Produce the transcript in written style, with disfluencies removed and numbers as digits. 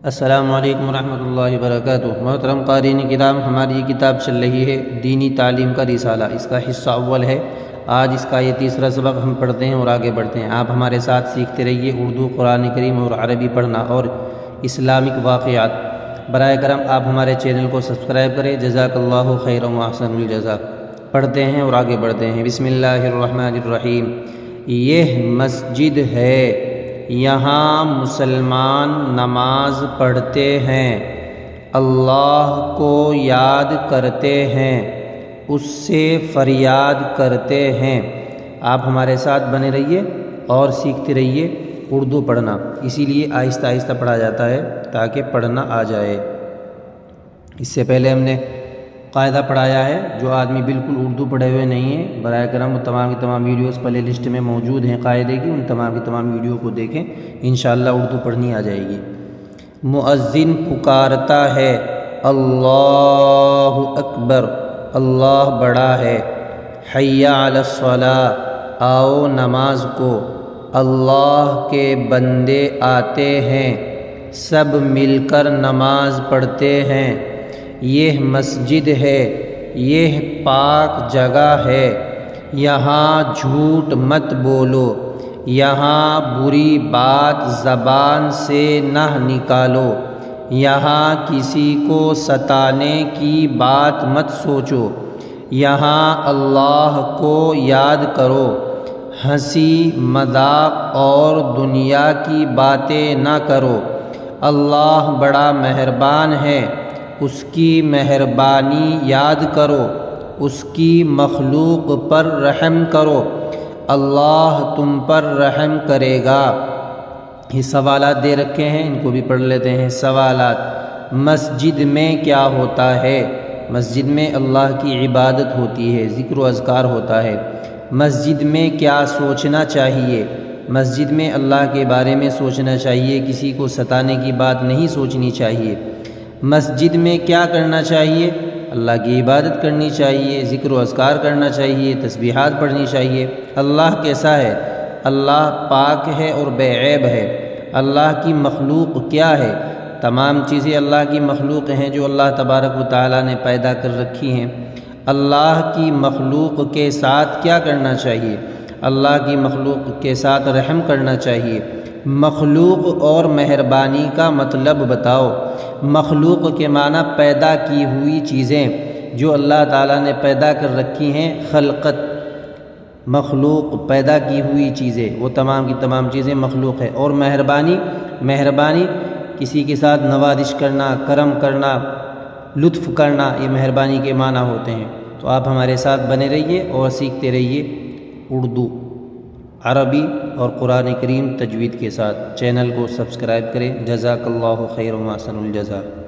السلام علیکم ورحمۃ اللہ وبرکاتہ۔ محترم قارئین کرام، ہماری یہ کتاب چل رہی ہے دینی تعلیم کا رسالہ، اس کا حصہ اول ہے۔ آج اس کا یہ تیسرا سبق ہم پڑھتے ہیں اور آگے بڑھتے ہیں۔ آپ ہمارے ساتھ سیکھتے رہیے اردو، قرآن کریم اور عربی پڑھنا اور اسلامک واقعات۔ براہ کرم آپ ہمارے چینل کو سبسکرائب کریں۔ جزاک اللہ خیر و احسن الجزاء۔ پڑھتے ہیں اور آگے بڑھتے ہیں۔ بسم اللہ الرحمن الرحیم۔ یہ مسجد ہے، یہاں مسلمان نماز پڑھتے ہیں، اللہ کو یاد کرتے ہیں، اس سے فریاد کرتے ہیں۔ آپ ہمارے ساتھ بنے رہیے اور سیکھتے رہیے اردو پڑھنا، اسی لیے آہستہ آہستہ پڑھا جاتا ہے تاکہ پڑھنا آ جائے۔ اس سے پہلے ہم نے قاعدہ پڑھایا ہے، جو آدمی بالکل اردو پڑھے ہوئے نہیں ہیں براہ کرم وہ تمام کی تمام ویڈیوز پلے لسٹ میں موجود ہیں قاعدے کی، ان تمام کی تمام ویڈیو کو دیکھیں، انشاءاللہ اردو پڑھنی آ جائے گی۔ مؤذن پکارتا ہے، اللہ اکبر، اللہ بڑا ہے۔ حی علی الصلاۃ، آؤ نماز کو، اللہ کے بندے آتے ہیں، سب مل کر نماز پڑھتے ہیں۔ یہ مسجد ہے، یہ پاک جگہ ہے، یہاں جھوٹ مت بولو، یہاں بری بات زبان سے نہ نکالو، یہاں کسی کو ستانے کی بات مت سوچو، یہاں اللہ کو یاد کرو، ہنسی مذاق اور دنیا کی باتیں نہ کرو۔ اللہ بڑا مہربان ہے، اس کی مہربانی یاد کرو، اس کی مخلوق پر رحم کرو، اللہ تم پر رحم کرے گا۔ یہ سوالات دے رکھے ہیں، ان کو بھی پڑھ لیتے ہیں۔ سوالات: مسجد میں کیا ہوتا ہے؟ مسجد میں اللہ کی عبادت ہوتی ہے، ذکر و اذکار ہوتا ہے۔ مسجد میں کیا سوچنا چاہیے؟ مسجد میں اللہ کے بارے میں سوچنا چاہیے، کسی کو ستانے کی بات نہیں سوچنی چاہیے۔ مسجد میں کیا کرنا چاہیے؟ اللہ کی عبادت کرنی چاہیے، ذکر و اذکار کرنا چاہیے، تسبیحات پڑھنی چاہیے۔ اللہ کیسا ہے؟ اللہ پاک ہے اور بے عیب ہے۔ اللہ کی مخلوق کیا ہے؟ تمام چیزیں اللہ کی مخلوق ہیں جو اللہ تبارک و تعالیٰ نے پیدا کر رکھی ہیں۔ اللہ کی مخلوق کے ساتھ کیا کرنا چاہیے؟ اللہ کی مخلوق کے ساتھ رحم کرنا چاہیے۔ مخلوق اور مہربانی کا مطلب بتاؤ۔ مخلوق کے معنی پیدا کی ہوئی چیزیں جو اللہ تعالیٰ نے پیدا کر رکھی ہیں، خلقت، مخلوق پیدا کی ہوئی چیزیں، وہ تمام کی تمام چیزیں مخلوق ہے۔ اور مہربانی کسی کے ساتھ نوازش کرنا، کرم کرنا، لطف کرنا، یہ مہربانی کے معنی ہوتے ہیں۔ تو آپ ہمارے ساتھ بنے رہیے اور سیکھتے رہیے اردو، عربی اور قرآن کریم تجوید کے ساتھ۔ چینل کو سبسکرائب کریں۔ جزاک اللہ خیر و احسن الجزاء۔